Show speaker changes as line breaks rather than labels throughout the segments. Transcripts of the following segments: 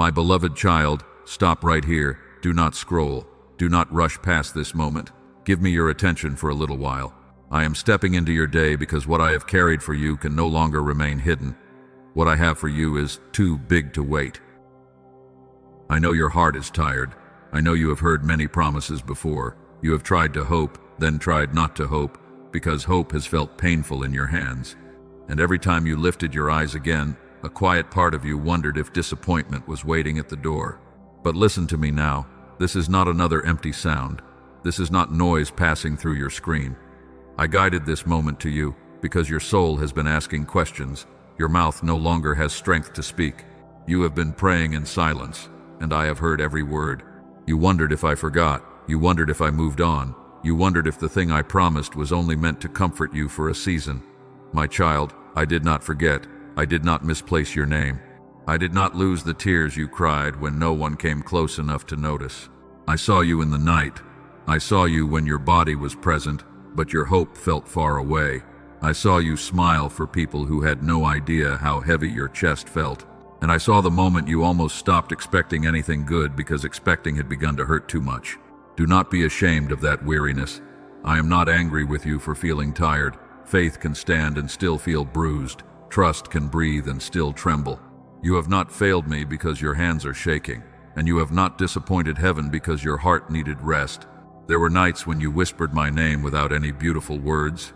My beloved child, stop right here. Do not scroll. Do not rush past this moment. Give me your attention for a little while. I am stepping into your day because what I have carried for you can no longer remain hidden. What I have for you is too big to wait. I know your heart is tired. I know you have heard many promises before. You have tried to hope, then tried not to hope, because hope has felt painful in your hands. And every time you lifted your eyes again, a quiet part of you wondered if disappointment was waiting at the door. But listen to me now. This is not another empty sound. This is not noise passing through your screen. I guided this moment to you because your soul has been asking questions. Your mouth no longer has strength to speak. You have been praying in silence, and I have heard every word. You wondered if I forgot. You wondered if I moved on. You wondered if the thing I promised was only meant to comfort you for a season. My child, I did not forget. I did not misplace your name. I did not lose the tears you cried when no one came close enough to notice. I saw you in the night. I saw you when your body was present, but your hope felt far away. I saw you smile for people who had no idea how heavy your chest felt. And I saw the moment you almost stopped expecting anything good because expecting had begun to hurt too much. Do not be ashamed of that weariness. I am not angry with you for feeling tired. Faith can stand and still feel bruised. Trust can breathe and still tremble. You have not failed me because your hands are shaking, and you have not disappointed heaven because your heart needed rest. There were nights when you whispered my name without any beautiful words.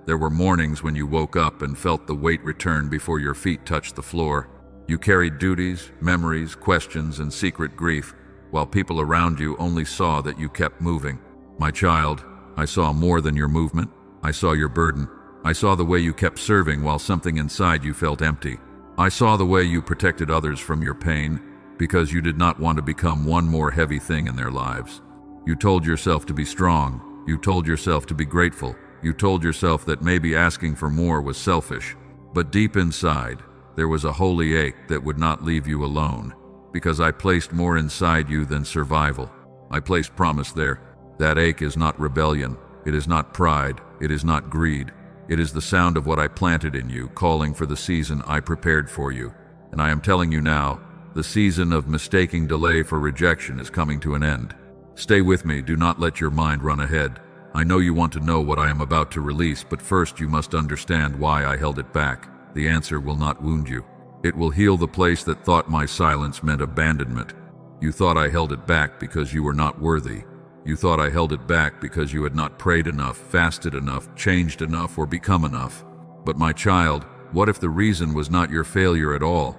There were mornings when you woke up and felt the weight return before your feet touched the floor. You carried duties, memories, questions, and secret grief, while people around you only saw that you kept moving. My child, I saw more than your movement. I saw your burden. I saw the way you kept serving while something inside you felt empty. I saw the way you protected others from your pain because you did not want to become one more heavy thing in their lives. You told yourself to be strong. You told yourself to be grateful. You told yourself that maybe asking for more was selfish. But deep inside, there was a holy ache that would not leave you alone, because I placed more inside you than survival. I placed promise there. That ache is not rebellion. It is not pride. It is not greed. It is the sound of what I planted in you, calling for the season I prepared for you. And I am telling you now, the season of mistaking delay for rejection is coming to an end. Stay with me. Do not let your mind run ahead. I know you want to know what I am about to release, but first you must understand why I held it back. The answer will not wound you. It will heal the place that thought my silence meant abandonment. You thought I held it back because you were not worthy. You thought I held it back because you had not prayed enough, fasted enough, changed enough, or become enough. But my child, what if the reason was not your failure at all?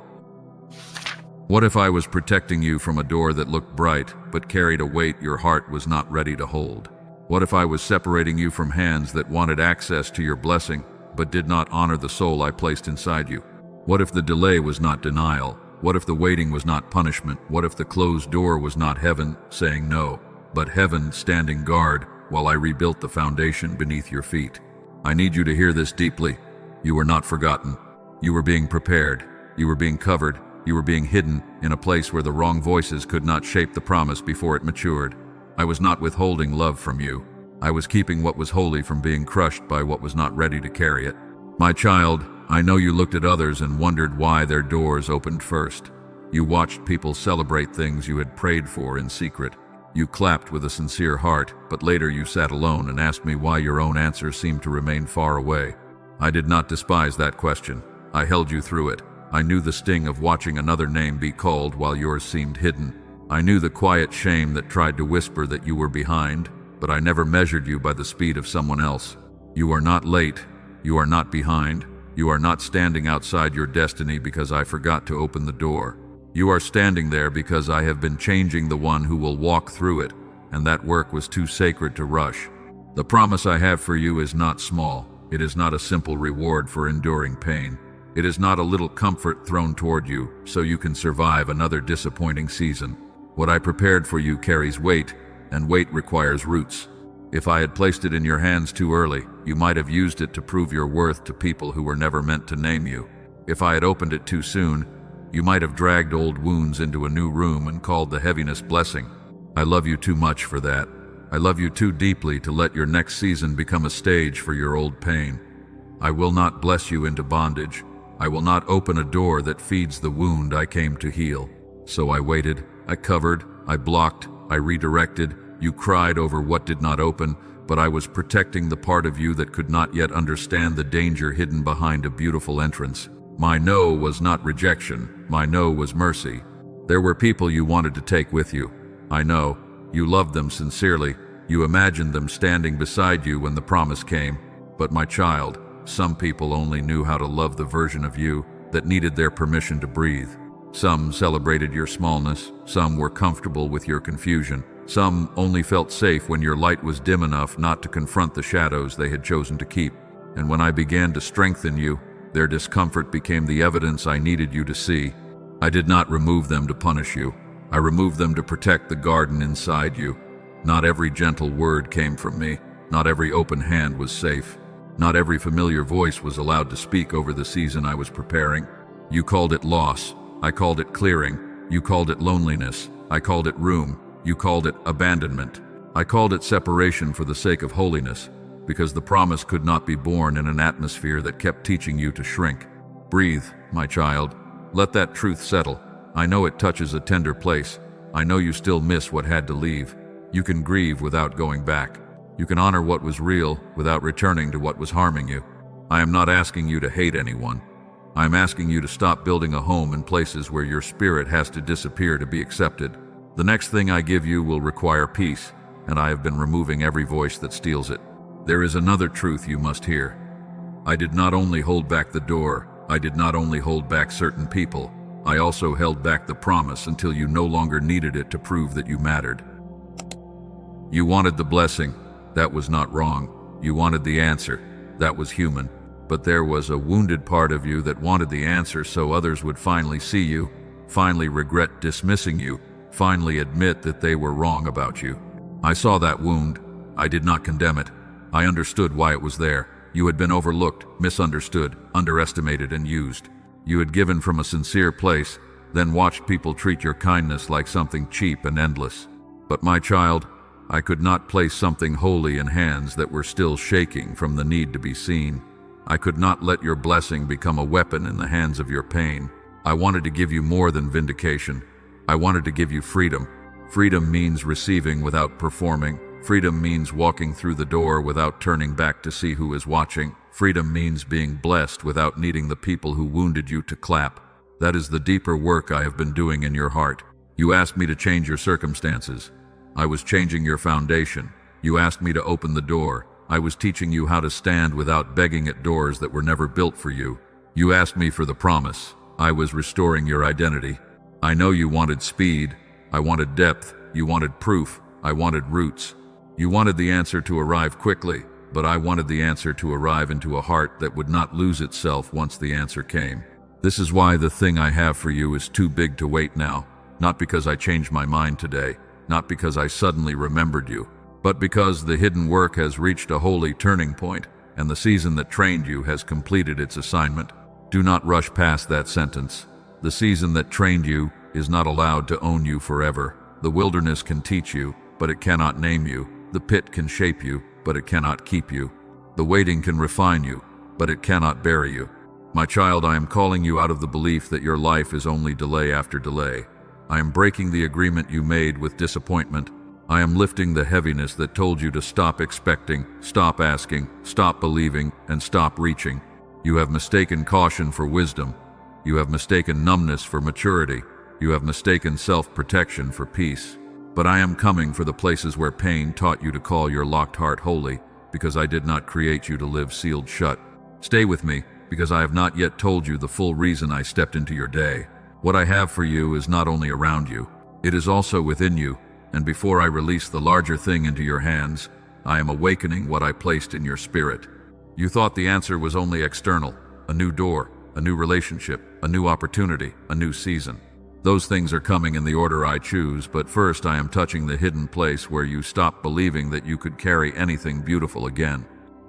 What if I was protecting you from a door that looked bright, but carried a weight your heart was not ready to hold? What if I was separating you from hands that wanted access to your blessing, but did not honor the soul I placed inside you? What if the delay was not denial? What if the waiting was not punishment? What if the closed door was not heaven saying no, but heaven standing guard while I rebuilt the foundation beneath your feet? I need you to hear this deeply. You were not forgotten. You were being prepared. You were being covered. You were being hidden in a place where the wrong voices could not shape the promise before it matured. I was not withholding love from you. I was keeping what was holy from being crushed by what was not ready to carry it. My child, I know you looked at others and wondered why their doors opened first. You watched people celebrate things you had prayed for in secret. You clapped with a sincere heart, but later you sat alone and asked me why your own answer seemed to remain far away. I did not despise that question. I held you through it. I knew the sting of watching another name be called while yours seemed hidden. I knew the quiet shame that tried to whisper that you were behind, but I never measured you by the speed of someone else. You are not late. You are not behind. You are not standing outside your destiny because I forgot to open the door. You are standing there because I have been changing the one who will walk through it, and that work was too sacred to rush. The promise I have for you is not small. It is not a simple reward for enduring pain. It is not a little comfort thrown toward you so you can survive another disappointing season. What I prepared for you carries weight, and weight requires roots. If I had placed it in your hands too early, you might have used it to prove your worth to people who were never meant to name you. If I had opened it too soon, you might have dragged old wounds into a new room and called the heaviness blessing. I love you too much for that. I love you too deeply to let your next season become a stage for your old pain. I will not bless you into bondage. I will not open a door that feeds the wound I came to heal. So I waited, I covered, I blocked, I redirected. You cried over what did not open, but I was protecting the part of you that could not yet understand the danger hidden behind a beautiful entrance. My no was not rejection, my no was mercy. There were people you wanted to take with you. I know, you loved them sincerely. You imagined them standing beside you when the promise came. But my child, some people only knew how to love the version of you that needed their permission to breathe. Some celebrated your smallness, some were comfortable with your confusion. Some only felt safe when your light was dim enough not to confront the shadows they had chosen to keep. And when I began to strengthen you, their discomfort became the evidence I needed you to see. I did not remove them to punish you. I removed them to protect the garden inside you. Not every gentle word came from me. Not every open hand was safe. Not every familiar voice was allowed to speak over the season I was preparing. You called it loss. I called it clearing. You called it loneliness. I called it room. You called it abandonment. I called it separation for the sake of holiness, because the promise could not be born in an atmosphere that kept teaching you to shrink. Breathe, my child. Let that truth settle. I know it touches a tender place. I know you still miss what had to leave. You can grieve without going back. You can honor what was real without returning to what was harming you. I am not asking you to hate anyone. I am asking you to stop building a home in places where your spirit has to disappear to be accepted. The next thing I give you will require peace, and I have been removing every voice that steals it. There is another truth you must hear. I did not only hold back the door, I did not only hold back certain people, I also held back the promise until you no longer needed it to prove that you mattered. You wanted the blessing. That was not wrong. You wanted the answer. That was human. But there was a wounded part of you that wanted the answer so others would finally see you, finally regret dismissing you, finally admit that they were wrong about you. I saw that wound. I did not condemn it. I understood why it was there. You had been overlooked, misunderstood, underestimated, and used. You had given from a sincere place, then watched people treat your kindness like something cheap and endless. But my child, I could not place something holy in hands that were still shaking from the need to be seen. I could not let your blessing become a weapon in the hands of your pain. I wanted to give you more than vindication. I wanted to give you freedom. Freedom means receiving without performing. Freedom means walking through the door without turning back to see who is watching. Freedom means being blessed without needing the people who wounded you to clap. That is the deeper work I have been doing in your heart. You asked me to change your circumstances. I was changing your foundation. You asked me to open the door. I was teaching you how to stand without begging at doors that were never built for you. You asked me for the promise. I was restoring your identity. I know you wanted speed. I wanted depth. You wanted proof. I wanted roots. You wanted the answer to arrive quickly, but I wanted the answer to arrive into a heart that would not lose itself once the answer came. This is why the thing I have for you is too big to wait now. Not because I changed my mind today, not because I suddenly remembered you, but because the hidden work has reached a holy turning point, and the season that trained you has completed its assignment. Do not rush past that sentence. The season that trained you is not allowed to own you forever. The wilderness can teach you, but it cannot name you. The pit can shape you, but it cannot keep you. The waiting can refine you, but it cannot bury you. My child, I am calling you out of the belief that your life is only delay after delay. I am breaking the agreement you made with disappointment. I am lifting the heaviness that told you to stop expecting, stop asking, stop believing, and stop reaching. You have mistaken caution for wisdom. You have mistaken numbness for maturity. You have mistaken self-protection for peace. But I am coming for the places where pain taught you to call your locked heart holy, because I did not create you to live sealed shut. Stay with me, because I have not yet told you the full reason I stepped into your day. What I have for you is not only around you, it is also within you, and before I release the larger thing into your hands, I am awakening what I placed in your spirit. You thought the answer was only external, a new door, a new relationship, a new opportunity, a new season. Those things are coming in the order I choose, but first I am touching the hidden place where you stopped believing that you could carry anything beautiful again.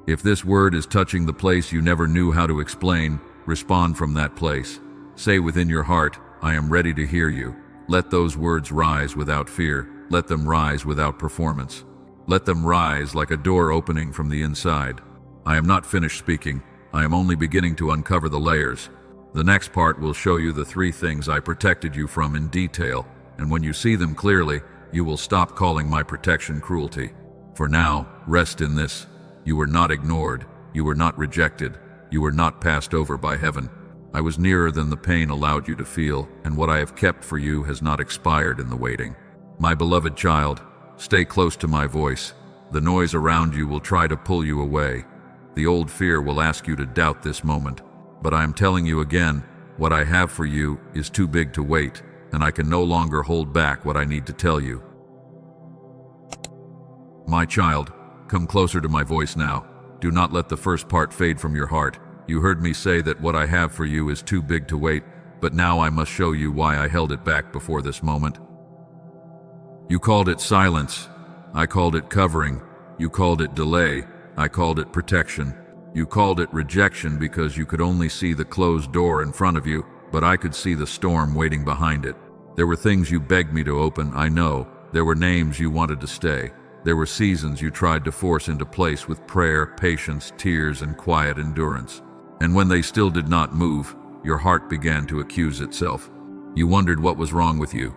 If this word is touching the place you never knew how to explain, respond from that place. Say within your heart, I am ready to hear you. Let those words rise without fear. Let them rise without performance. Let them rise like a door opening from the inside. I am not finished speaking. I am only beginning to uncover the layers. The next part will show you the 3 things I protected you from in detail, and when you see them clearly, you will stop calling my protection cruelty. For now, rest in this. You were not ignored. You were not rejected. You were not passed over by heaven. I was nearer than the pain allowed you to feel, and what I have kept for you has not expired in the waiting. My beloved child, stay close to my voice. The noise around you will try to pull you away. The old fear will ask you to doubt this moment. But I am telling you again, what I have for you is too big to wait, and I can no longer hold back what I need to tell you. My child, come closer to my voice now. Do not let the first part fade from your heart. You heard me say that what I have for you is too big to wait, but now I must show you why I held it back before this moment. You called it silence. I called it covering. You called it delay. I called it protection. You called it rejection because you could only see the closed door in front of you, but I could see the storm waiting behind it. There were things you begged me to open, I know. There were names you wanted to stay. There were seasons you tried to force into place with prayer, patience, tears, and quiet endurance. And when they still did not move, your heart began to accuse itself. You wondered what was wrong with you.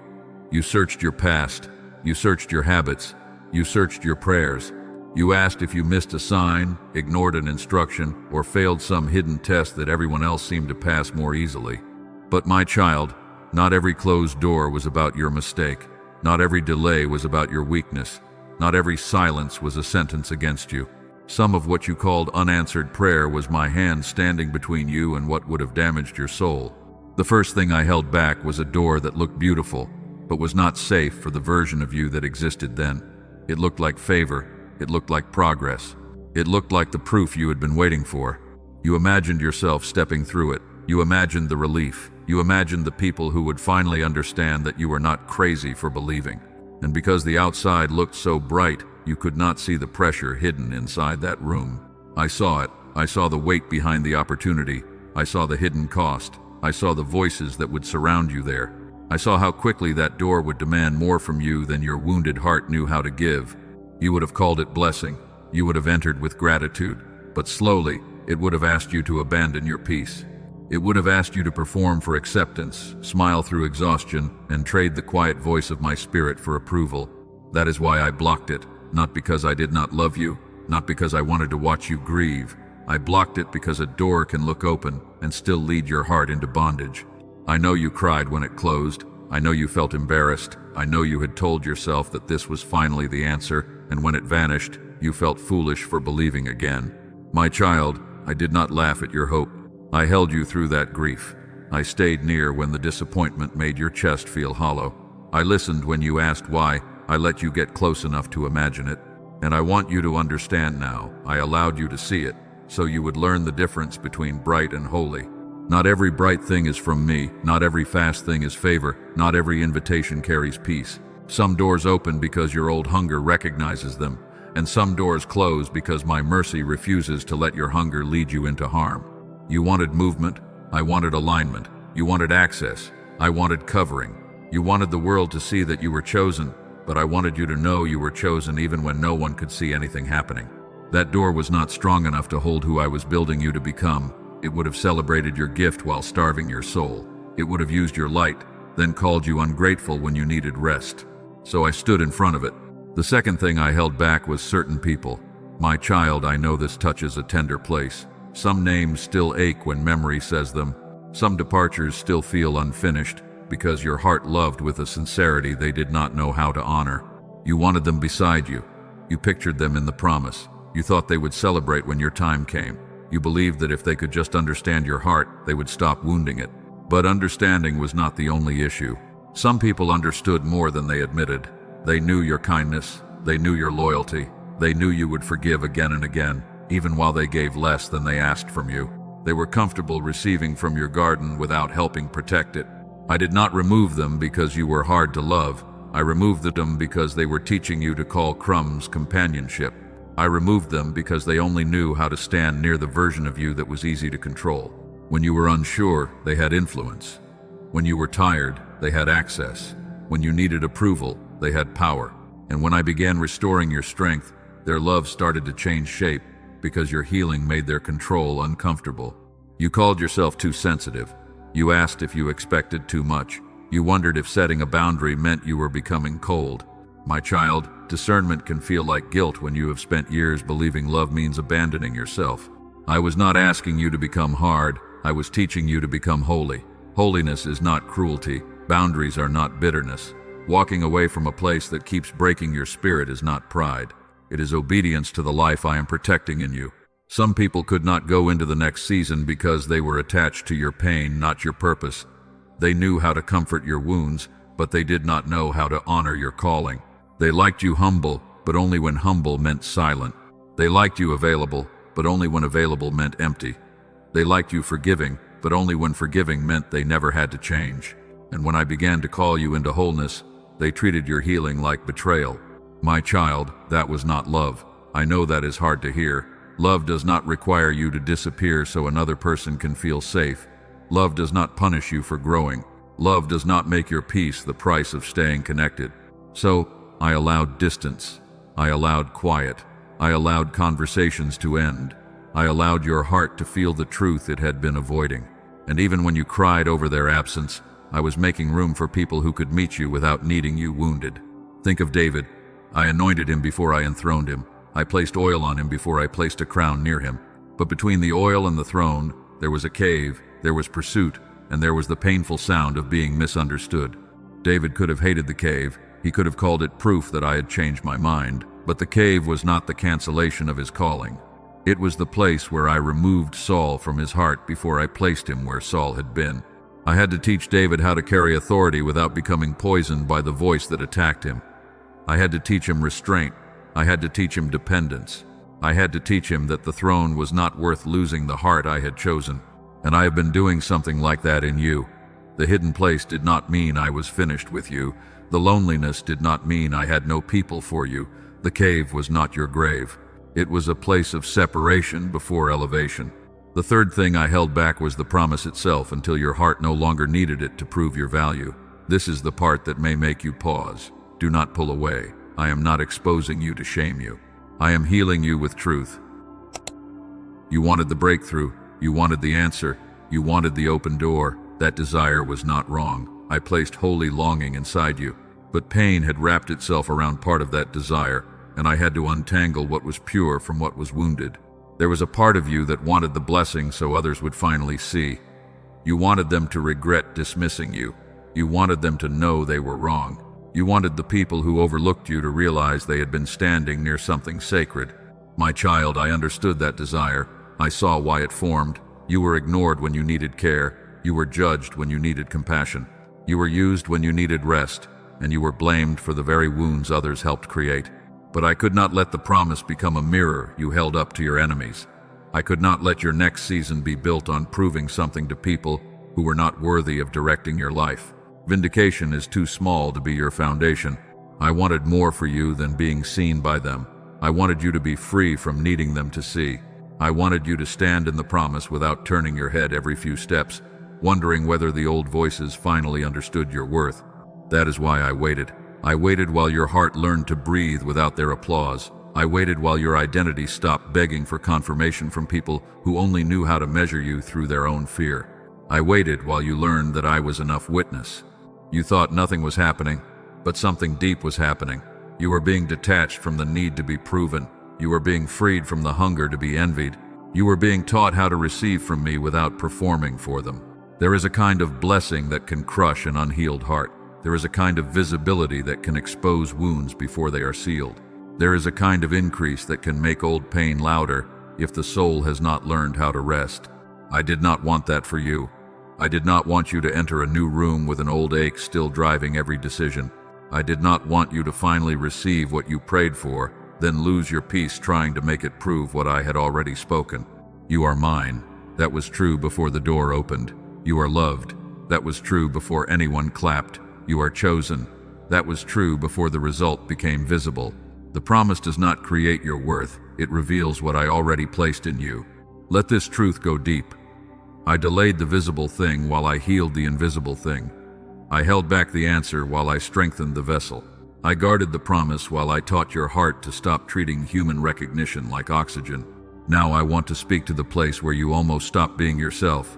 You searched your past. You searched your habits. You searched your prayers. You asked if you missed a sign, ignored an instruction, or failed some hidden test that everyone else seemed to pass more easily. But my child, not every closed door was about your mistake. Not every delay was about your weakness. Not every silence was a sentence against you. Some of what you called unanswered prayer was my hand standing between you and what would have damaged your soul. The first thing I held back was a door that looked beautiful, but was not safe for the version of you that existed then. It looked like favor. It looked like progress. It looked like the proof you had been waiting for. You imagined yourself stepping through it. You imagined the relief. You imagined the people who would finally understand that you were not crazy for believing. And because the outside looked so bright, you could not see the pressure hidden inside that room. I saw it. I saw the weight behind the opportunity. I saw the hidden cost. I saw the voices that would surround you there. I saw how quickly that door would demand more from you than your wounded heart knew how to give. You would have called it blessing. You would have entered with gratitude. But slowly, it would have asked you to abandon your peace. It would have asked you to perform for acceptance, smile through exhaustion, and trade the quiet voice of my spirit for approval. That is why I blocked it, not because I did not love you, not because I wanted to watch you grieve. I blocked it because a door can look open and still lead your heart into bondage. I know you cried when it closed. I know you felt embarrassed. I know you had told yourself that this was finally the answer, and when it vanished, you felt foolish for believing again. My child, I did not laugh at your hope. I held you through that grief. I stayed near when the disappointment made your chest feel hollow. I listened when you asked why. I let you get close enough to imagine it. And I want you to understand now. I allowed you to see it, so you would learn the difference between bright and holy. Not every bright thing is from me. Not every fast thing is favor. Not every invitation carries peace. Some doors open because your old hunger recognizes them, and some doors close because my mercy refuses to let your hunger lead you into harm. You wanted movement. I wanted alignment. You wanted access. I wanted covering. You wanted the world to see that you were chosen, but I wanted you to know you were chosen even when no one could see anything happening. That door was not strong enough to hold who I was building you to become. It would have celebrated your gift while starving your soul. It would have used your light, then called you ungrateful when you needed rest. So I stood in front of it. The second thing I held back was certain people. My child, I know this touches a tender place. Some names still ache when memory says them. Some departures still feel unfinished because your heart loved with a sincerity they did not know how to honor. You wanted them beside you. You pictured them in the promise. You thought they would celebrate when your time came. You believed that if they could just understand your heart, they would stop wounding it. But understanding was not the only issue. Some people understood more than they admitted. They knew your kindness. They knew your loyalty. They knew you would forgive again and again, even while they gave less than they asked from you. They were comfortable receiving from your garden without helping protect it. I did not remove them because you were hard to love. I removed them because they were teaching you to call crumbs companionship. I removed them because they only knew how to stand near the version of you that was easy to control. When you were unsure, they had influence. When you were tired, they had access. When you needed approval, they had power. And when I began restoring your strength, their love started to change shape because your healing made their control uncomfortable. You called yourself too sensitive. You asked if you expected too much. You wondered if setting a boundary meant you were becoming cold. My child, discernment can feel like guilt when you have spent years believing love means abandoning yourself. I was not asking you to become hard, I was teaching you to become holy. Holiness is not cruelty, boundaries are not bitterness. Walking away from a place that keeps breaking your spirit is not pride. It is obedience to the life I am protecting in you. Some people could not go into the next season because they were attached to your pain, not your purpose. They knew how to comfort your wounds, but they did not know how to honor your calling. They liked you humble, but only when humble meant silent. They liked you available, but only when available meant empty. They liked you forgiving, but only when forgiving meant they never had to change. And when I began to call you into wholeness, they treated your healing like betrayal. My child, that was not love. I know that is hard to hear. Love does not require you to disappear so another person can feel safe. Love does not punish you for growing. Love does not make your peace the price of staying connected. So, I allowed distance. I allowed quiet. I allowed conversations to end. I allowed your heart to feel the truth it had been avoiding. And even when you cried over their absence, I was making room for people who could meet you without needing you wounded. Think of David. I anointed him before I enthroned him. I placed oil on him before I placed a crown near him. But between the oil and the throne, there was a cave, there was pursuit, and there was the painful sound of being misunderstood. David could have hated the cave. He could have called it proof that I had changed my mind. But the cave was not the cancellation of his calling. It was the place where I removed Saul from his heart before I placed him where Saul had been. I had to teach David how to carry authority without becoming poisoned by the voice that attacked him. I had to teach him restraint. I had to teach him dependence. I had to teach him that the throne was not worth losing the heart I had chosen. And I have been doing something like that in you. The hidden place did not mean I was finished with you. The loneliness did not mean I had no people for you. The cave was not your grave. It was a place of separation before elevation. The third thing I held back was the promise itself until your heart no longer needed it to prove your value. This is the part that may make you pause. Do not pull away. I am not exposing you to shame you. I am healing you with truth. You wanted the breakthrough. You wanted the answer. You wanted the open door. That desire was not wrong. I placed holy longing inside you. But pain had wrapped itself around part of that desire, and I had to untangle what was pure from what was wounded. There was a part of you that wanted the blessing so others would finally see. You wanted them to regret dismissing you. You wanted them to know they were wrong. You wanted the people who overlooked you to realize they had been standing near something sacred. My child, I understood that desire. I saw why it formed. You were ignored when you needed care. You were judged when you needed compassion. You were used when you needed rest, and you were blamed for the very wounds others helped create. But I could not let the promise become a mirror you held up to your enemies. I could not let your next season be built on proving something to people who were not worthy of directing your life. Vindication is too small to be your foundation. I wanted more for you than being seen by them. I wanted you to be free from needing them to see. I wanted you to stand in the promise without turning your head every few steps, wondering whether the old voices finally understood your worth. That is why I waited. I waited while your heart learned to breathe without their applause. I waited while your identity stopped begging for confirmation from people who only knew how to measure you through their own fear. I waited while you learned that I was enough witness. You thought nothing was happening, but something deep was happening. You were being detached from the need to be proven. You were being freed from the hunger to be envied. You were being taught how to receive from me without performing for them. There is a kind of blessing that can crush an unhealed heart. There is a kind of visibility that can expose wounds before they are sealed. There is a kind of increase that can make old pain louder if the soul has not learned how to rest. I did not want that for you. I did not want you to enter a new room with an old ache still driving every decision. I did not want you to finally receive what you prayed for, then lose your peace trying to make it prove what I had already spoken. You are mine. That was true before the door opened. You are loved. That was true before anyone clapped. You are chosen. That was true before the result became visible. The promise does not create your worth. It reveals what I already placed in you. Let this truth go deep. I delayed the visible thing while I healed the invisible thing. I held back the answer while I strengthened the vessel. I guarded the promise while I taught your heart to stop treating human recognition like oxygen. Now I want to speak to the place where you almost stopped being yourself.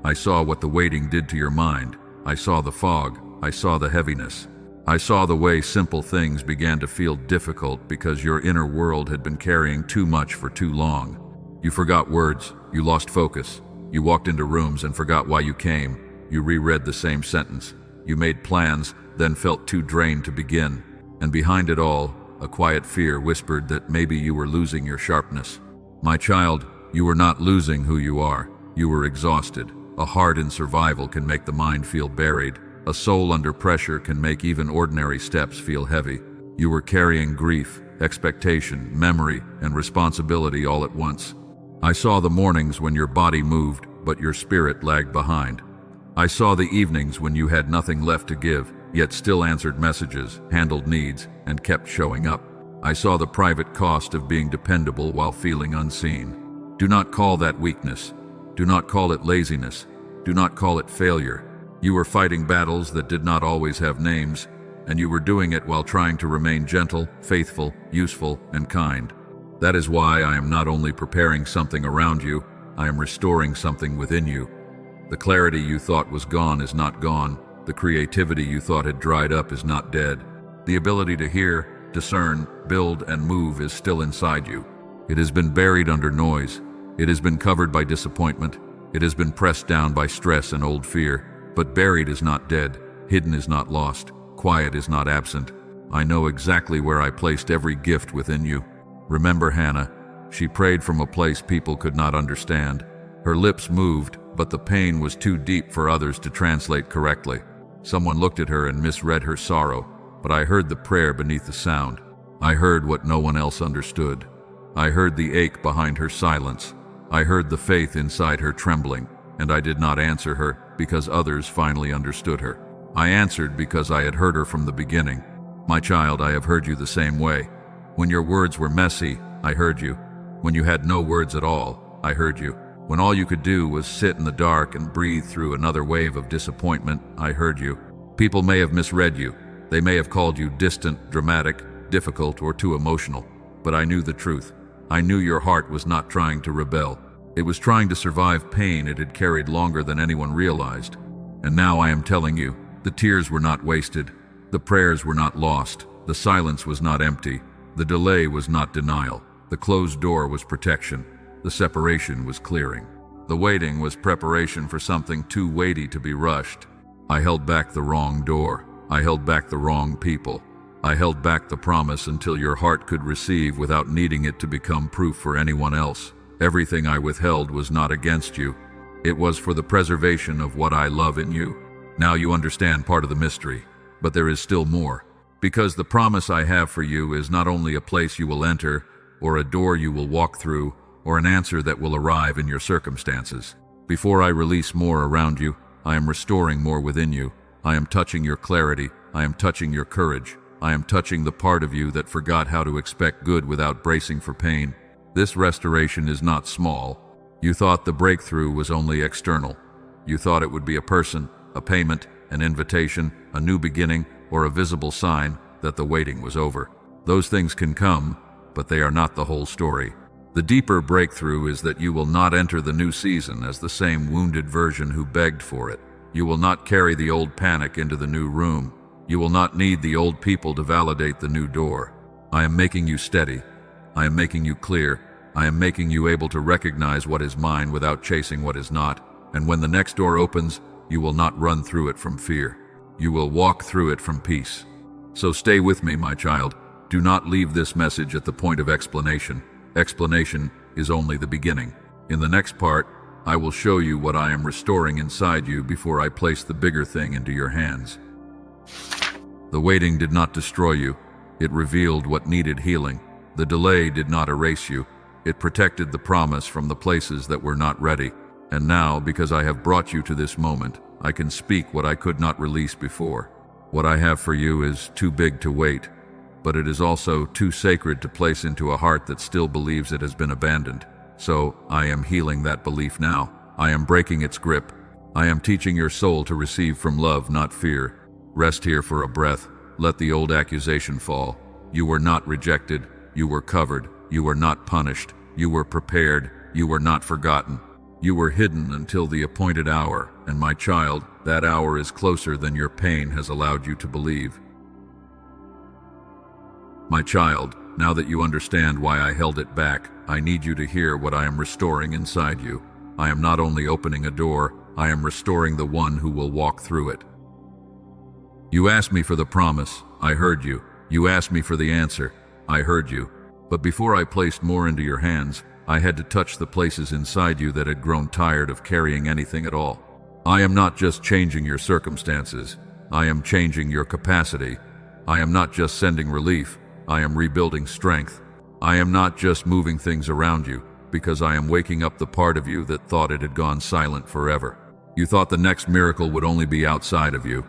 I saw what the waiting did to your mind. I saw the fog. I saw the heaviness. I saw the way simple things began to feel difficult because your inner world had been carrying too much for too long. You forgot words. You lost focus. You walked into rooms and forgot why you came. You reread the same sentence. You made plans, then felt too drained to begin. And behind it all, a quiet fear whispered that maybe you were losing your sharpness. My child, you were not losing who you are. You were exhausted. A heart in survival can make the mind feel buried. A soul under pressure can make even ordinary steps feel heavy. You were carrying grief, expectation, memory, and responsibility all at once. I saw the mornings when your body moved, but your spirit lagged behind. I saw the evenings when you had nothing left to give, yet still answered messages, handled needs, and kept showing up. I saw the private cost of being dependable while feeling unseen. Do not call that weakness. Do not call it laziness. Do not call it failure. You were fighting battles that did not always have names, and you were doing it while trying to remain gentle, faithful, useful, and kind. That is why I am not only preparing something around you, I am restoring something within you. The clarity you thought was gone is not gone. The creativity you thought had dried up is not dead. The ability to hear, discern, build, and move is still inside you. It has been buried under noise. It has been covered by disappointment. It has been pressed down by stress and old fear. But buried is not dead, hidden is not lost, quiet is not absent. I know exactly where I placed every gift within you. Remember Hannah, she prayed from a place people could not understand. Her lips moved, but the pain was too deep for others to translate correctly. Someone looked at her and misread her sorrow, but I heard the prayer beneath the sound. I heard what no one else understood. I heard the ache behind her silence. I heard the faith inside her trembling, and I did not answer her because others finally understood her. I answered because I had heard her from the beginning. My child, I have heard you the same way. When your words were messy, I heard you. When you had no words at all, I heard you. When all you could do was sit in the dark and breathe through another wave of disappointment, I heard you. People may have misread you. They may have called you distant, dramatic, difficult, or too emotional. But I knew the truth. I knew your heart was not trying to rebel. It was trying to survive pain it had carried longer than anyone realized. And now I am telling you, the tears were not wasted. The prayers were not lost. The silence was not empty. The delay was not denial. The closed door was protection. The separation was clearing. The waiting was preparation for something too weighty to be rushed. I held back the wrong door. I held back the wrong people. I held back the promise until your heart could receive without needing it to become proof for anyone else. Everything I withheld was not against you. It was for the preservation of what I love in you. Now you understand part of the mystery, but there is still more. Because the promise I have for you is not only a place you will enter, or a door you will walk through, or an answer that will arrive in your circumstances. Before I release more around you, I am restoring more within you. I am touching your clarity. I am touching your courage. I am touching the part of you that forgot how to expect good without bracing for pain. This restoration is not small. You thought the breakthrough was only external. You thought it would be a person, a payment, an invitation, a new beginning, or a visible sign that the waiting was over. Those things can come, but they are not the whole story. The deeper breakthrough is that you will not enter the new season as the same wounded version who begged for it. You will not carry the old panic into the new room. You will not need the old people to validate the new door. I am making you steady. I am making you clear. I am making you able to recognize what is mine without chasing what is not. And when the next door opens, you will not run through it from fear. You will walk through it from peace. So stay with me, my child. Do not leave this message at the point of explanation. Explanation is only the beginning. In the next part, I will show you what I am restoring inside you before I place the bigger thing into your hands. The waiting did not destroy you. It revealed what needed healing. The delay did not erase you. It protected the promise from the places that were not ready. And now, because I have brought you to this moment, I can speak what I could not release before. What I have for you is too big to wait, but it is also too sacred to place into a heart that still believes it has been abandoned. So I am healing that belief now. I am breaking its grip. I am teaching your soul to receive from love, not fear. Rest here for a breath. Let the old accusation fall. You were not rejected. You were covered. You were not punished. You were prepared. You were not forgotten. You were hidden until the appointed hour, and my child, that hour is closer than your pain has allowed you to believe. My child, now that you understand why I held it back, I need you to hear what I am restoring inside you. I am not only opening a door, I am restoring the one who will walk through it. You asked me for the promise, I heard you. You asked me for the answer, I heard you. But before I placed more into your hands, I had to touch the places inside you that had grown tired of carrying anything at all. I am not just changing your circumstances, I am changing your capacity. I am not just sending relief, I am rebuilding strength. I am not just moving things around you, because I am waking up the part of you that thought it had gone silent forever. You thought the next miracle would only be outside of you.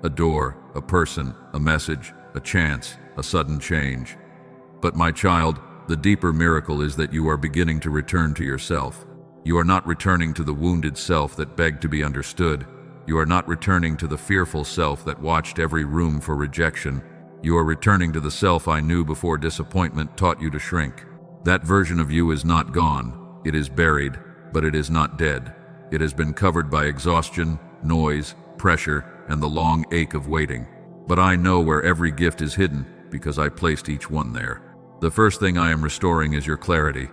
A door, a person, a message, a chance, a sudden change. But my child, the deeper miracle is that you are beginning to return to yourself. You are not returning to the wounded self that begged to be understood. You are not returning to the fearful self that watched every room for rejection. You are returning to the self I knew before disappointment taught you to shrink. That version of you is not gone. It is buried, but it is not dead. It has been covered by exhaustion, noise, pressure, and the long ache of waiting. But I know where every gift is hidden, because I placed each one there. The first thing I am restoring is your clarity.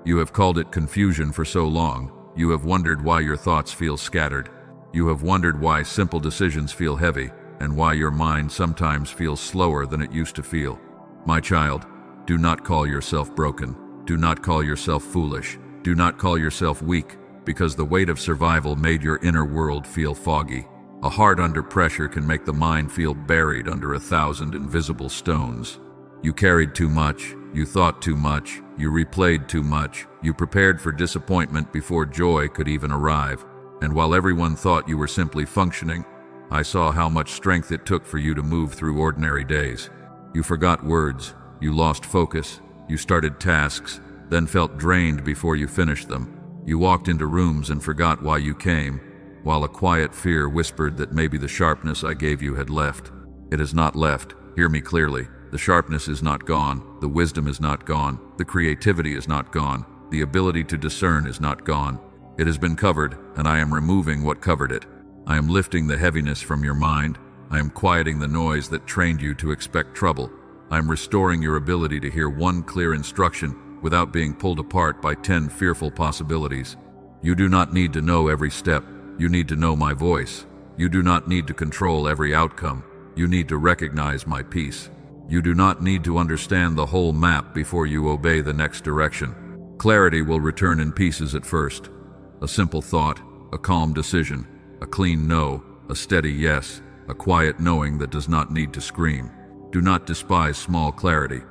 You have called it confusion for so long. You have wondered why your thoughts feel scattered. You have wondered why simple decisions feel heavy, and why your mind sometimes feels slower than it used to feel. My child, do not call yourself broken. Do not call yourself foolish. Do not call yourself weak, because the weight of survival made your inner world feel foggy. A heart under pressure can make the mind feel buried under 1,000 invisible stones. You carried too much, you thought too much, you replayed too much, you prepared for disappointment before joy could even arrive. And while everyone thought you were simply functioning, I saw how much strength it took for you to move through ordinary days. You forgot words, you lost focus, you started tasks, then felt drained before you finished them. You walked into rooms and forgot why you came, while a quiet fear whispered that maybe the sharpness I gave you had left. It has not left, hear me clearly. The sharpness is not gone, the wisdom is not gone, the creativity is not gone, the ability to discern is not gone. It has been covered, and I am removing what covered it. I am lifting the heaviness from your mind. I am quieting the noise that trained you to expect trouble. I am restoring your ability to hear one clear instruction without being pulled apart by 10 fearful possibilities. You do not need to know every step. You need to know my voice. You do not need to control every outcome. You need to recognize my peace. You do not need to understand the whole map before you obey the next direction. Clarity will return in pieces at first. A simple thought, a calm decision, a clean no, a steady yes, a quiet knowing that does not need to scream. Do not despise small clarity,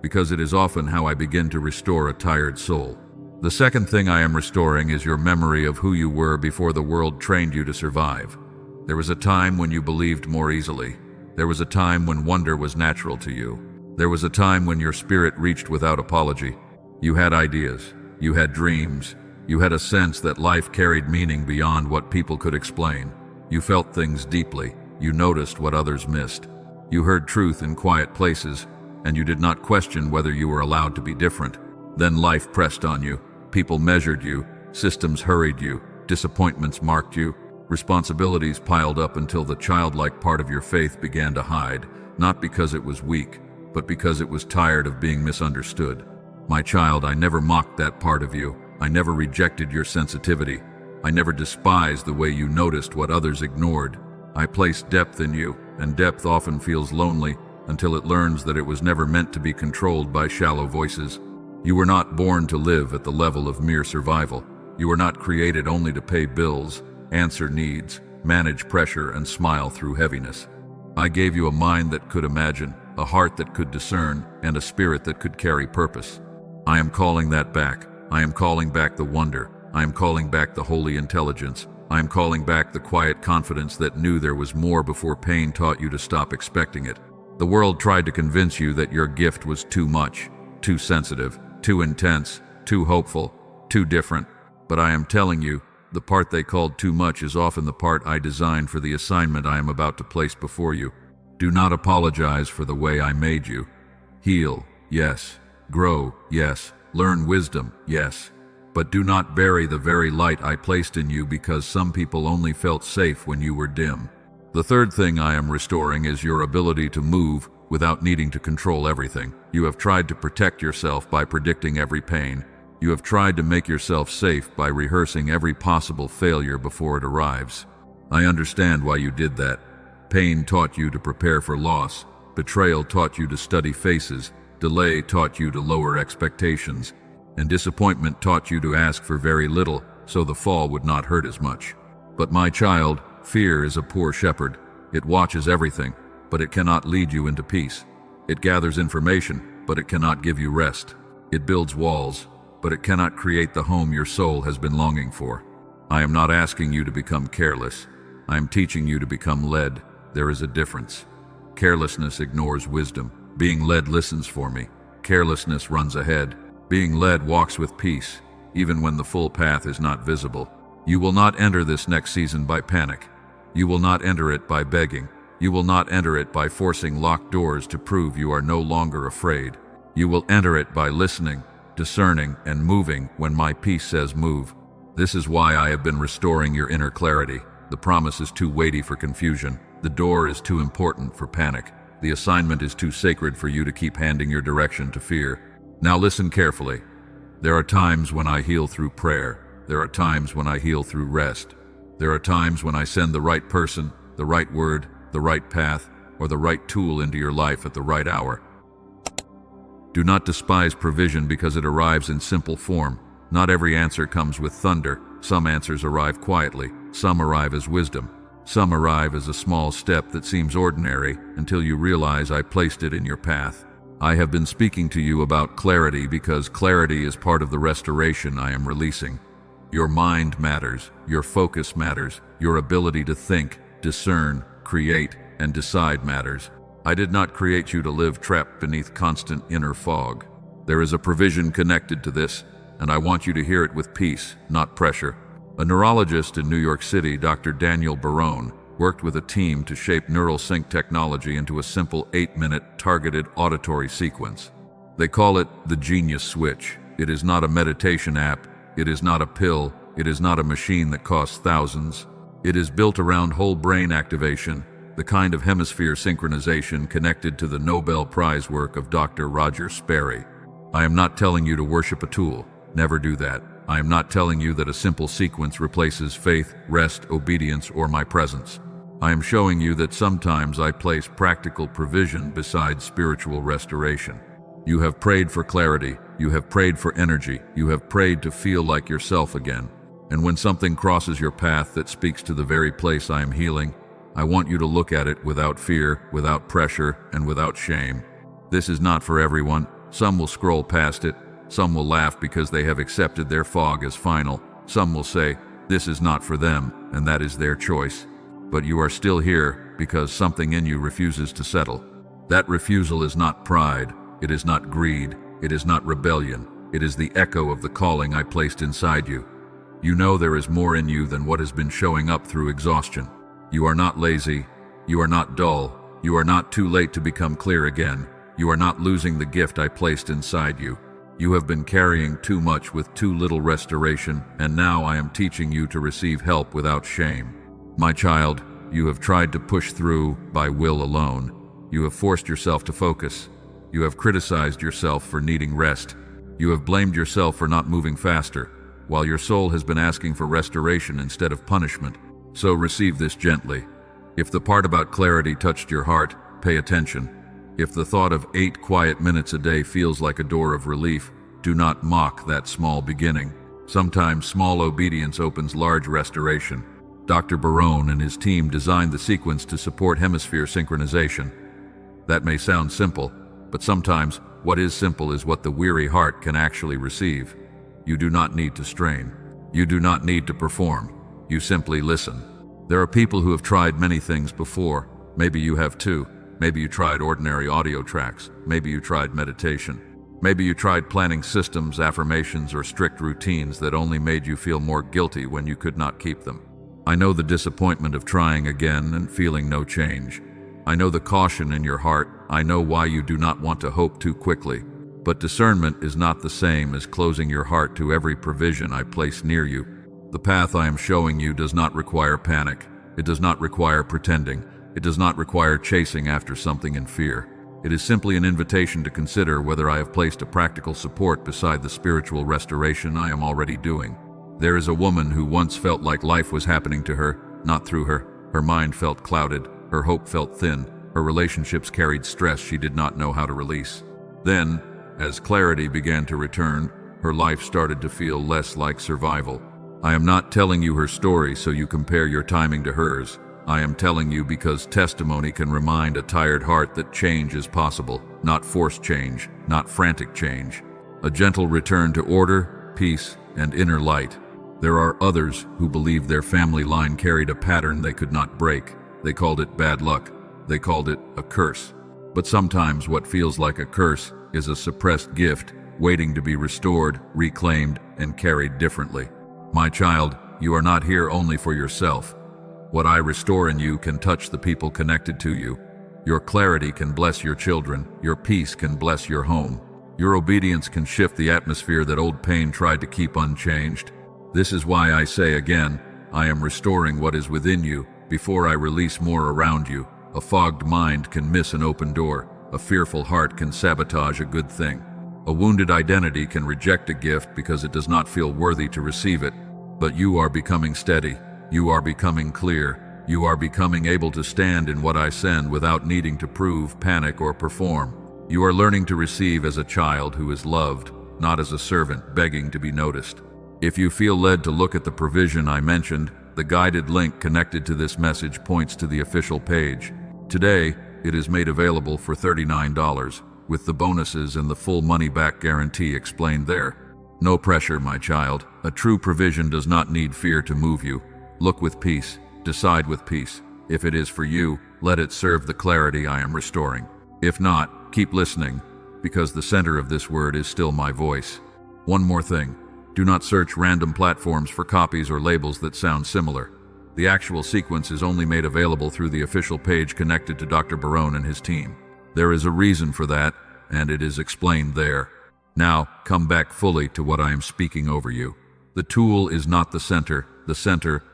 because it is often how I begin to restore a tired soul. The second thing I am restoring is your memory of who you were before the world trained you to survive. There was a time when you believed more easily. There was a time when wonder was natural to you. There was a time when your spirit reached without apology. You had ideas. You had dreams. You had a sense that life carried meaning beyond what people could explain. You felt things deeply. You noticed what others missed. You heard truth in quiet places, and you did not question whether you were allowed to be different. Then life pressed on you. People measured you. Systems hurried you. Disappointments marked you. Responsibilities piled up until the childlike part of your faith began to hide, not because it was weak, but because it was tired of being misunderstood. My child, I never mocked that part of you. I never rejected your sensitivity. I never despised the way you noticed what others ignored. I placed depth in you, and depth often feels lonely until it learns that it was never meant to be controlled by shallow voices. You were not born to live at the level of mere survival. You were not created only to pay bills, answer needs, manage pressure, and smile through heaviness. I gave you a mind that could imagine, a heart that could discern, and a spirit that could carry purpose. I am calling that back. I am calling back the wonder. I am calling back the holy intelligence. I am calling back the quiet confidence that knew there was more before pain taught you to stop expecting it. The world tried to convince you that your gift was too much, too sensitive, too intense, too hopeful, too different. But I am telling you, the part they called too much is often the part I designed for the assignment I am about to place before you. Do not apologize for the way I made you. Heal, yes. Grow, yes. Learn wisdom, yes. But do not bury the very light I placed in you, because some people only felt safe when you were dim. The third thing I am restoring is your ability to move without needing to control everything. You have tried to protect yourself by predicting every pain. You have tried to make yourself safe by rehearsing every possible failure before it arrives. I understand why you did that. Pain taught you to prepare for loss. Betrayal taught you to study faces. Delay taught you to lower expectations. And disappointment taught you to ask for very little, so the fall would not hurt as much. But my child, fear is a poor shepherd. It watches everything, but it cannot lead you into peace. It gathers information, but it cannot give you rest. It builds walls, but it cannot create the home your soul has been longing for. I am not asking you to become careless. I am teaching you to become led. There is a difference. Carelessness ignores wisdom. Being led listens for me. Carelessness runs ahead. Being led walks with peace, even when the full path is not visible. You will not enter this next season by panic. You will not enter it by begging. You will not enter it by forcing locked doors to prove you are no longer afraid. You will enter it by listening, discerning, and moving when my peace says move. This is why I have been restoring your inner clarity. The promise is too weighty for confusion. The door is too important for panic. The assignment is too sacred for you to keep handing your direction to fear. Now listen carefully. There are times when I heal through prayer. There are times when I heal through rest. There are times when I send the right person, the right word, the right path, or the right tool into your life at the right hour. Do not despise provision because it arrives in simple form. Not every answer comes with thunder. Some answers arrive quietly. Some arrive as wisdom. Some arrive as a small step that seems ordinary until you realize I placed it in your path. I have been speaking to you about clarity because clarity is part of the restoration I am releasing. Your mind matters. Your focus matters. Your ability to think, discern, create, and decide matters. I did not create you to live trapped beneath constant inner fog. There is a provision connected to this, and I want you to hear it with peace, not pressure. A neurologist in New York City, Dr. Daniel Barone, worked with a team to shape neural sync technology into a simple 8-minute targeted auditory sequence. They call it the Genius Switch. It is not a meditation app. It is not a pill. It is not a machine that costs thousands. It is built around whole brain activation, the kind of hemisphere synchronization connected to the Nobel Prize work of Dr. Roger Sperry. I am not telling you to worship a tool. Never do that. I am not telling you that a simple sequence replaces faith, rest, obedience, or my presence. I am showing you that sometimes I place practical provision beside spiritual restoration. You have prayed for clarity. You have prayed for energy. You have prayed to feel like yourself again. And when something crosses your path that speaks to the very place I am healing, I want you to look at it without fear, without pressure, and without shame. This is not for everyone. Some will scroll past it. Some will laugh because they have accepted their fog as final. Some will say, this is not for them, and that is their choice. But you are still here because something in you refuses to settle. That refusal is not pride. It is not greed. It is not rebellion. It is the echo of the calling I placed inside you. You know there is more in you than what has been showing up through exhaustion. You are not lazy. You are not dull. You are not too late to become clear again. You are not losing the gift I placed inside you. You have been carrying too much with too little restoration, and now I am teaching you to receive help without shame. My child, you have tried to push through by will alone. You have forced yourself to focus. You have criticized yourself for needing rest. You have blamed yourself for not moving faster, while your soul has been asking for restoration instead of punishment. So receive this gently. If the part about clarity touched your heart, pay attention. If the thought of 8 quiet minutes a day feels like a door of relief, do not mock that small beginning. Sometimes small obedience opens large restoration. Dr. Barone and his team designed the sequence to support hemisphere synchronization. That may sound simple, but sometimes what is simple is what the weary heart can actually receive. You do not need to strain. You do not need to perform. You simply listen. There are people who have tried many things before. Maybe you have too. Maybe you tried ordinary audio tracks. Maybe you tried meditation. Maybe you tried planning systems, affirmations, or strict routines that only made you feel more guilty when you could not keep them. I know the disappointment of trying again and feeling no change. I know the caution in your heart. I know why you do not want to hope too quickly. But discernment is not the same as closing your heart to every provision I place near you. The path I am showing you does not require panic. It does not require pretending. It does not require chasing after something in fear. It is simply an invitation to consider whether I have placed a practical support beside the spiritual restoration I am already doing. There is a woman who once felt like life was happening to her, not through her. Her mind felt clouded, her hope felt thin, her relationships carried stress she did not know how to release. Then, as clarity began to return, her life started to feel less like survival. I am not telling you her story so you compare your timing to hers. I am telling you because testimony can remind a tired heart that change is possible, not forced change, not frantic change. A gentle return to order, peace, and inner light. There are others who believed their family line carried a pattern they could not break. They called it bad luck. They called it a curse. But sometimes what feels like a curse is a suppressed gift, waiting to be restored, reclaimed, and carried differently. My child, you are not here only for yourself. What I restore in you can touch the people connected to you. Your clarity can bless your children. Your peace can bless your home. Your obedience can shift the atmosphere that old pain tried to keep unchanged. This is why I say again, I am restoring what is within you before I release more around you. A fogged mind can miss an open door. A fearful heart can sabotage a good thing. A wounded identity can reject a gift because it does not feel worthy to receive it. But you are becoming steady. You are becoming clear. You are becoming able to stand in what I send without needing to prove, panic, or perform. You are learning to receive as a child who is loved, not as a servant begging to be noticed. If you feel led to look at the provision I mentioned, the guided link connected to this message points to the official page. Today, it is made available for $39, with the bonuses and the full money-back guarantee explained there. No pressure, my child. A true provision does not need fear to move you. Look with peace. Decide with peace. If it is for you, let it serve the clarity I am restoring. If not, keep listening, because the center of this word is still my voice. One more thing. Do not search random platforms for copies or labels that sound similar. The actual sequence is only made available through the official page connected to Dr. Barone and his team. There is a reason for that, and it is explained there. Now, come back fully to what I am speaking over you. The tool is not the center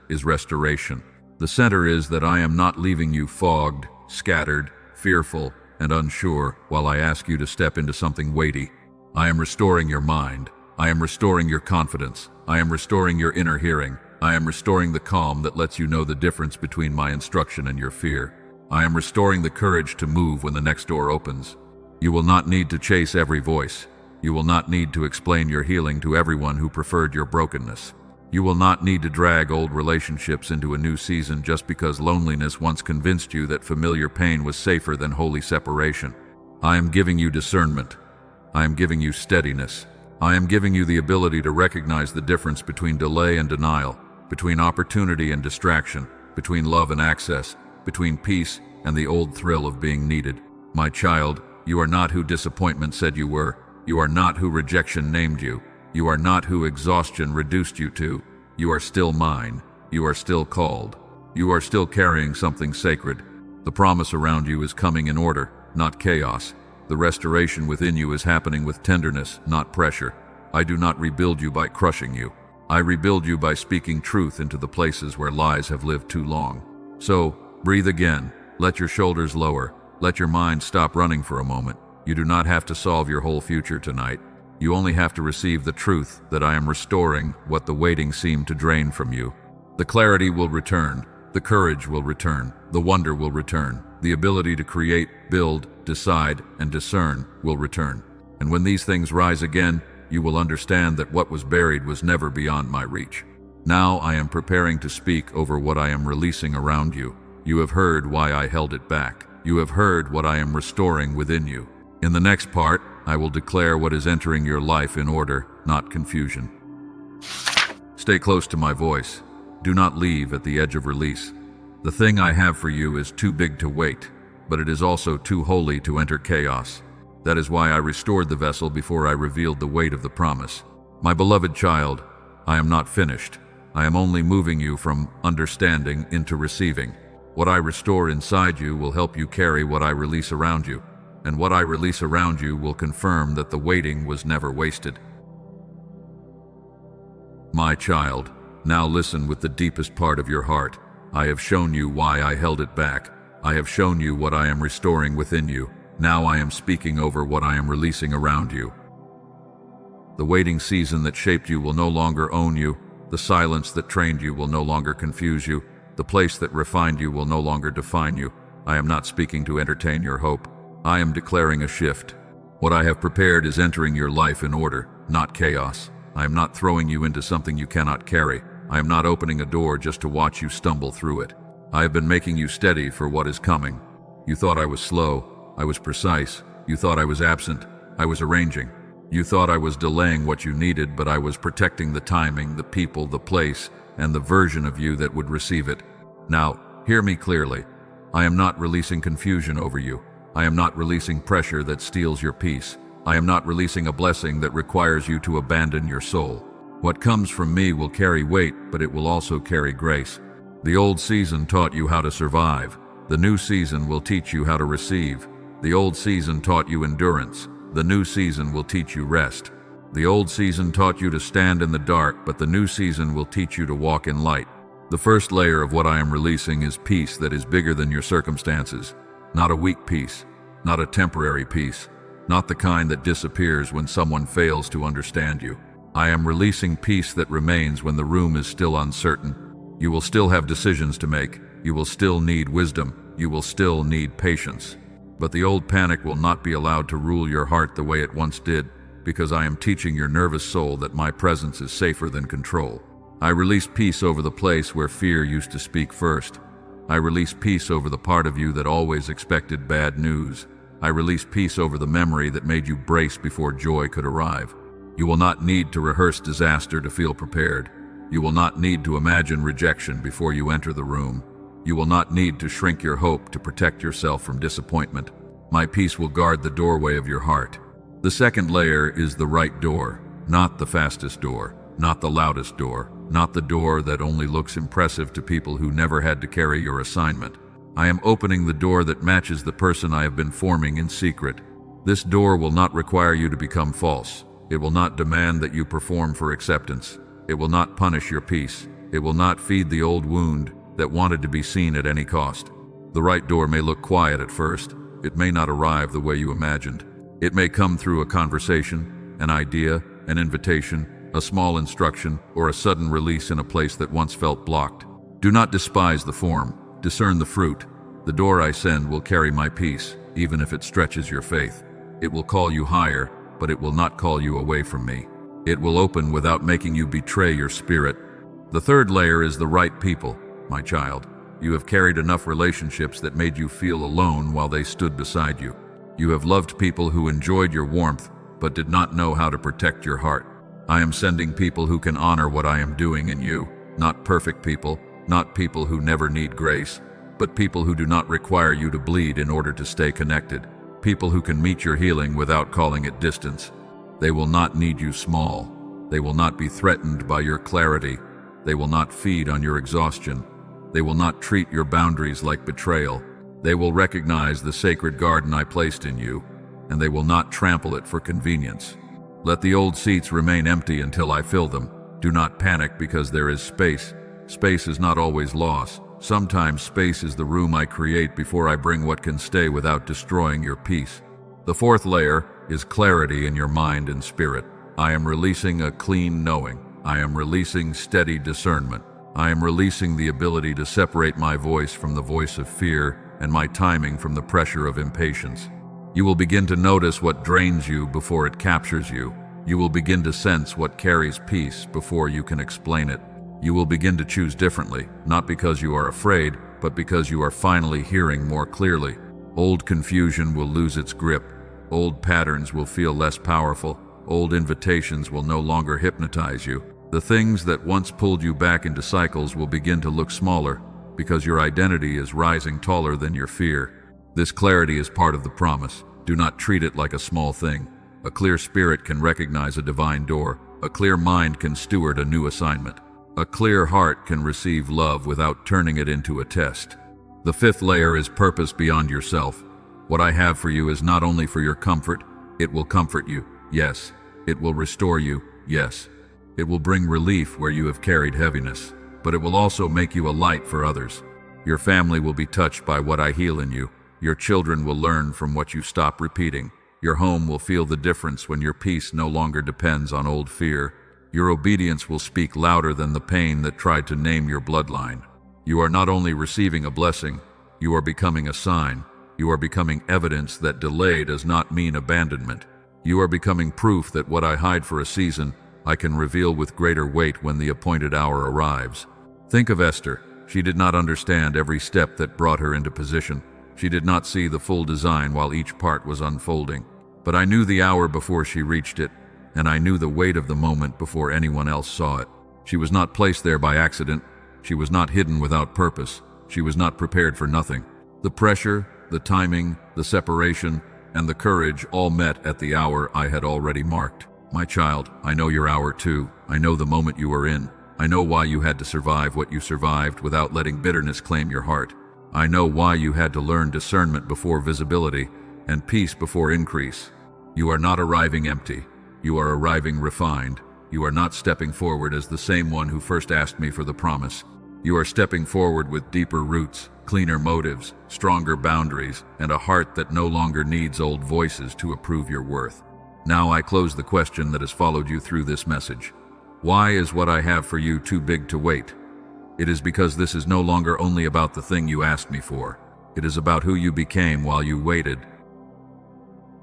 is restoration. The center is that I am not leaving you fogged, scattered, fearful, and unsure while I ask you to step into something weighty. I am restoring your mind. I am restoring your confidence. I am restoring your inner hearing. I am restoring the calm that lets you know the difference between my instruction and your fear. I am restoring the courage to move when the next door opens. You will not need to chase every voice. You will not need to explain your healing to everyone who preferred your brokenness. You will not need to drag old relationships into a new season just because loneliness once convinced you that familiar pain was safer than holy separation. I am giving you discernment. I am giving you steadiness. I am giving you the ability to recognize the difference between delay and denial, between opportunity and distraction, between love and access, between peace and the old thrill of being needed. My child, you are not who disappointment said you were. You are not who rejection named you. You are not who exhaustion reduced you to. You are still mine. You are still called. You are still carrying something sacred. The promise around you is coming in order, not chaos. The restoration within you is happening with tenderness, not pressure. I do not rebuild you by crushing you. I rebuild you by speaking truth into the places where lies have lived too long. So, breathe again. Let your shoulders lower. Let your mind stop running for a moment. You do not have to solve your whole future tonight. You only have to receive the truth that I am restoring what the waiting seemed to drain from you. The clarity will return. The courage will return. The wonder will return. The ability to create, build, decide, and discern will return. And when these things rise again, you will understand that what was buried was never beyond my reach. Now I am preparing to speak over what I am releasing around you. You have heard why I held it back. You have heard what I am restoring within you. In the next part, I will declare what is entering your life in order, not confusion. Stay close to my voice. Do not leave at the edge of release. The thing I have for you is too big to wait, but it is also too holy to enter chaos. That is why I restored the vessel before I revealed the weight of the promise. My beloved child, I am not finished. I am only moving you from understanding into receiving. What I restore inside you will help you carry what I release around you. and what I release around you will confirm that the waiting was never wasted. My child, now listen with the deepest part of your heart. I have shown you why I held it back. I have shown you what I am restoring within you. Now I am speaking over what I am releasing around you. The waiting season that shaped you will no longer own you. The silence that trained you will no longer confuse you. The place that refined you will no longer define you. I am not speaking to entertain your hope. I am declaring a shift. What I have prepared is entering your life in order, not chaos. I am not throwing you into something you cannot carry. I am not opening a door just to watch you stumble through it. I have been making you steady for what is coming. You thought I was slow. I was precise. You thought I was absent. I was arranging. You thought I was delaying what you needed, but I was protecting the timing, the people, the place, and the version of you that would receive it. Now, hear me clearly. I am not releasing confusion over you. I am not releasing pressure that steals your peace. I am not releasing a blessing that requires you to abandon your soul. What comes from me will carry weight, but it will also carry grace. The old season taught you how to survive. The new season will teach you how to receive. The old season taught you endurance. The new season will teach you rest. The old season taught you to stand in the dark, but the new season will teach you to walk in light. The first layer of what I am releasing is peace that is bigger than your circumstances. Not a weak peace, not a temporary peace, not the kind that disappears when someone fails to understand you. I am releasing peace that remains when the room is still uncertain. You will still have decisions to make. You will still need wisdom. You will still need patience. But the old panic will not be allowed to rule your heart the way it once did, because I am teaching your nervous soul that my presence is safer than control. I release peace over the place where fear used to speak first. I release peace over the part of you that always expected bad news. I release peace over the memory that made you brace before joy could arrive. You will not need to rehearse disaster to feel prepared. You will not need to imagine rejection before you enter the room. You will not need to shrink your hope to protect yourself from disappointment. My peace will guard the doorway of your heart. The second layer is the right door, not the fastest door, not the loudest door, not the door that only looks impressive to people who never had to carry your assignment. I am opening the door that matches the person I have been forming in secret. This door will not require you to become false. It will not demand that you perform for acceptance. It will not punish your peace. It will not feed the old wound that wanted to be seen at any cost. The right door may look quiet at first. It may not arrive the way you imagined. It may come through a conversation, an idea, an invitation, a small instruction, or a sudden release in a place that once felt blocked. Do not despise the form. Discern the fruit. The door I send will carry my peace, even if it stretches your faith. It will call you higher, but it will not call you away from me. It will open without making you betray your spirit. The third layer is the right people, my child. You have carried enough relationships that made you feel alone while they stood beside you. You have loved people who enjoyed your warmth, but did not know how to protect your heart. I am sending people who can honor what I am doing in you. Not perfect people, not people who never need grace, but people who do not require you to bleed in order to stay connected. People who can meet your healing without calling it distance. They will not need you small. They will not be threatened by your clarity. They will not feed on your exhaustion. They will not treat your boundaries like betrayal. They will recognize the sacred garden I placed in you, and they will not trample it for convenience. Let the old seats remain empty until I fill them. Do not panic because there is space. Space is not always loss. Sometimes space is the room I create before I bring what can stay without destroying your peace. The fourth layer is clarity in your mind and spirit. I am releasing a clean knowing. I am releasing steady discernment. I am releasing the ability to separate my voice from the voice of fear and my timing from the pressure of impatience. You will begin to notice what drains you before it captures you. You will begin to sense what carries peace before you can explain it. You will begin to choose differently, not because you are afraid, but because you are finally hearing more clearly. Old confusion will lose its grip. Old patterns will feel less powerful. Old invitations will no longer hypnotize you. The things that once pulled you back into cycles will begin to look smaller, because your identity is rising taller than your fear. This clarity is part of the promise. Do not treat it like a small thing. A clear spirit can recognize a divine door. A clear mind can steward a new assignment. A clear heart can receive love without turning it into a test. The fifth layer is purpose beyond yourself. What I have for you is not only for your comfort, it will comfort you, yes. It will restore you, yes. It will bring relief where you have carried heaviness, but it will also make you a light for others. Your family will be touched by what I heal in you. Your children will learn from what you stop repeating. Your home will feel the difference when your peace no longer depends on old fear. Your obedience will speak louder than the pain that tried to name your bloodline. You are not only receiving a blessing, you are becoming a sign. You are becoming evidence that delay does not mean abandonment. You are becoming proof that what I hide for a season, I can reveal with greater weight when the appointed hour arrives. Think of Esther. She did not understand every step that brought her into position. She did not see the full design while each part was unfolding. But I knew the hour before she reached it, and I knew the weight of the moment before anyone else saw it. She was not placed there by accident. She was not hidden without purpose. She was not prepared for nothing. The pressure, the timing, the separation, and the courage all met at the hour I had already marked. My child, I know your hour too. I know the moment you were in. I know why you had to survive what you survived without letting bitterness claim your heart. I know why you had to learn discernment before visibility and peace before increase. You are not arriving empty. You are arriving refined. You are not stepping forward as the same one who first asked me for the promise. You are stepping forward with deeper roots, cleaner motives, stronger boundaries, and a heart that no longer needs old voices to approve your worth. Now I close the question that has followed you through this message. Why is what I have for you too big to wait? It is because this is no longer only about the thing you asked me for. It is about who you became while you waited.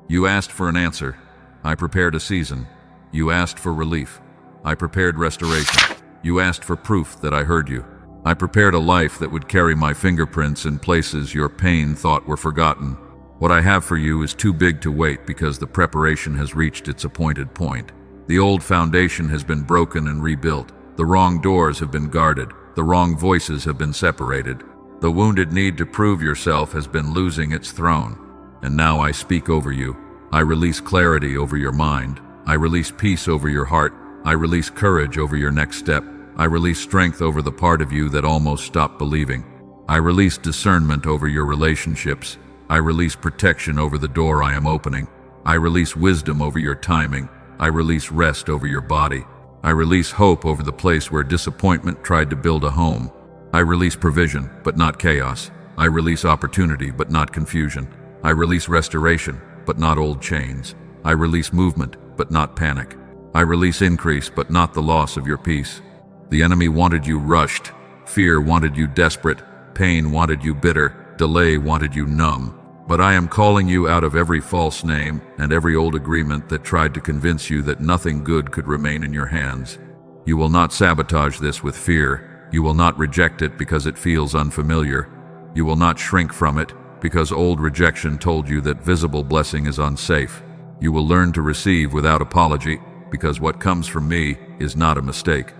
You asked for an answer. I prepared a season. You asked for relief. I prepared restoration. You asked for proof that I heard you. I prepared a life that would carry my fingerprints in places your pain thought were forgotten. What I have for you is too big to wait because the preparation has reached its appointed point. The old foundation has been broken and rebuilt. The wrong doors have been guarded. The wrong voices have been separated. The wounded need to prove yourself has been losing its throne. And now I speak over you. I release clarity over your mind. I release peace over your heart. I release courage over your next step. I release strength over the part of you that almost stopped believing. I release discernment over your relationships. I release protection over the door I am opening. I release wisdom over your timing. I release rest over your body. I release hope over the place where disappointment tried to build a home. I release provision, but not chaos. I release opportunity, but not confusion. I release restoration, but not old chains. I release movement, but not panic. I release increase, but not the loss of your peace. The enemy wanted you rushed. Fear wanted you desperate. Pain wanted you bitter. Delay wanted you numb. But I am calling you out of every false name and every old agreement that tried to convince you that nothing good could remain in your hands. You will not sabotage this with fear. You will not reject it because it feels unfamiliar. You will not shrink from it because old rejection told you that visible blessing is unsafe. You will learn to receive without apology because what comes from me is not a mistake.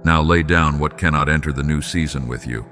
Now lay down what cannot enter the new season with you.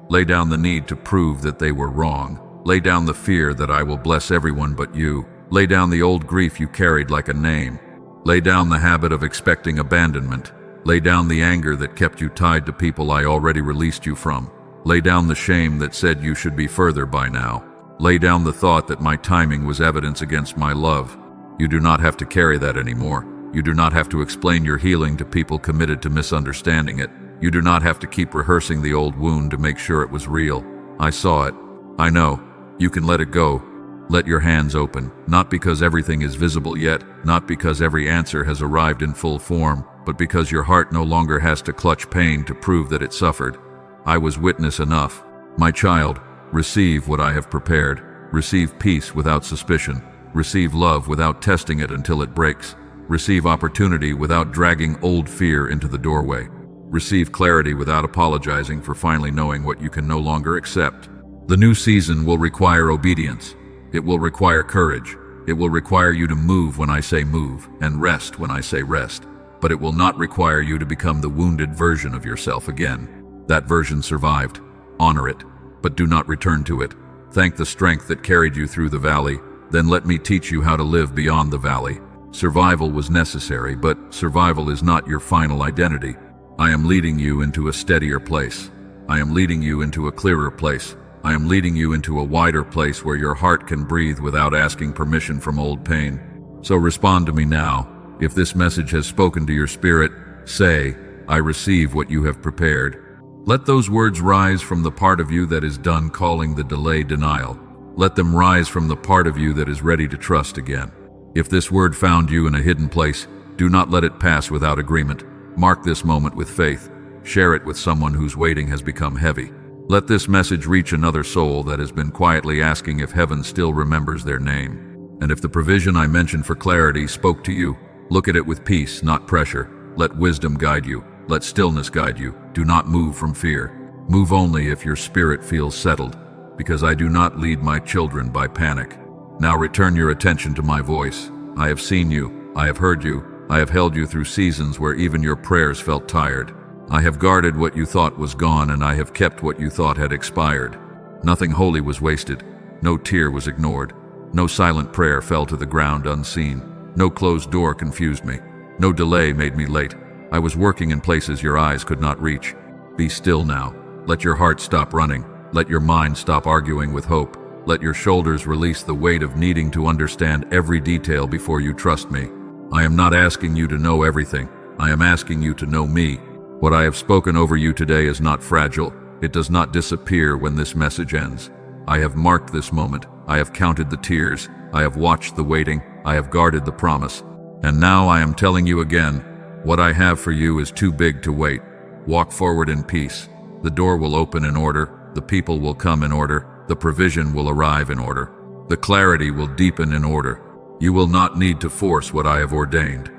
Lay down the need to prove that they were wrong. Lay down the fear that I will bless everyone but you. Lay down the old grief you carried like a name. Lay down the habit of expecting abandonment. Lay down the anger that kept you tied to people I already released you from. Lay down the shame that said you should be further by now. Lay down the thought that my timing was evidence against my love. You do not have to carry that anymore. You do not have to explain your healing to people committed to misunderstanding it. You do not have to keep rehearsing the old wound to make sure it was real. I saw it. I know. You can let it go. Let your hands open, not because everything is visible yet, not because every answer has arrived in full form, but because your heart no longer has to clutch pain to prove that it suffered. I was witness enough. My child, receive what I have prepared. Receive peace without suspicion. Receive love without testing it until it breaks. Receive opportunity without dragging old fear into the doorway. Receive clarity without apologizing for finally knowing what you can no longer accept. The new season will require obedience. It will require courage. It will require you to move when I say move, and rest when I say rest. But it will not require you to become the wounded version of yourself again. That version survived. Honor it, but do not return to it. Thank the strength that carried you through the valley. Then let me teach you how to live beyond the valley. Survival was necessary, but survival is not your final identity. I am leading you into a steadier place. I am leading you into a clearer place. I am leading you into a wider place where your heart can breathe without asking permission from old pain. So respond to me now. If this message has spoken to your spirit, say, I receive what you have prepared. Let those words rise from the part of you that is done calling the delay denial. Let them rise from the part of you that is ready to trust again. If this word found you in a hidden place, do not let it pass without agreement. Mark this moment with faith. Share it with someone whose waiting has become heavy. Let this message reach another soul that has been quietly asking if heaven still remembers their name. And if the provision I mentioned for clarity spoke to you, look at it with peace, not pressure. Let wisdom guide you. Let stillness guide you. Do not move from fear. Move only if your spirit feels settled, because I do not lead my children by panic. Now return your attention to my voice. I have seen you. I have heard you. I have held you through seasons where even your prayers felt tired. I have guarded what you thought was gone, and I have kept what you thought had expired. Nothing holy was wasted. No tear was ignored. No silent prayer fell to the ground unseen. No closed door confused me. No delay made me late. I was working in places your eyes could not reach. Be still now. Let your heart stop running. Let your mind stop arguing with hope. Let your shoulders release the weight of needing to understand every detail before you trust me. I am not asking you to know everything. I am asking you to know me. What I have spoken over you today is not fragile. It does not disappear when this message ends. I have marked this moment. I have counted the tears. I have watched the waiting. I have guarded the promise. And now I am telling you again, what I have for you is too big to wait. Walk forward in peace. The door will open in order. The people will come in order. The provision will arrive in order. The clarity will deepen in order. You will not need to force what I have ordained.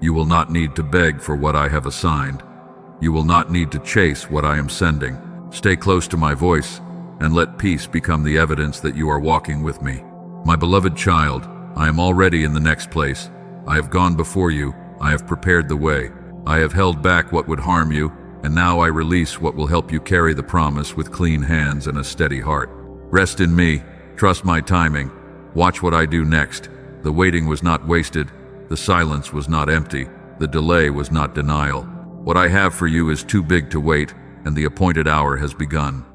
You will not need to beg for what I have assigned. You will not need to chase what I am sending. Stay close to my voice, and let peace become the evidence that you are walking with me. My beloved child, I am already in the next place. I have gone before you. I have prepared the way. I have held back what would harm you, and now I release what will help you carry the promise with clean hands and a steady heart. Rest in me. Trust my timing. Watch what I do next. The waiting was not wasted. The silence was not empty. The delay was not denial. What I have for you is too big to wait, and the appointed hour has begun.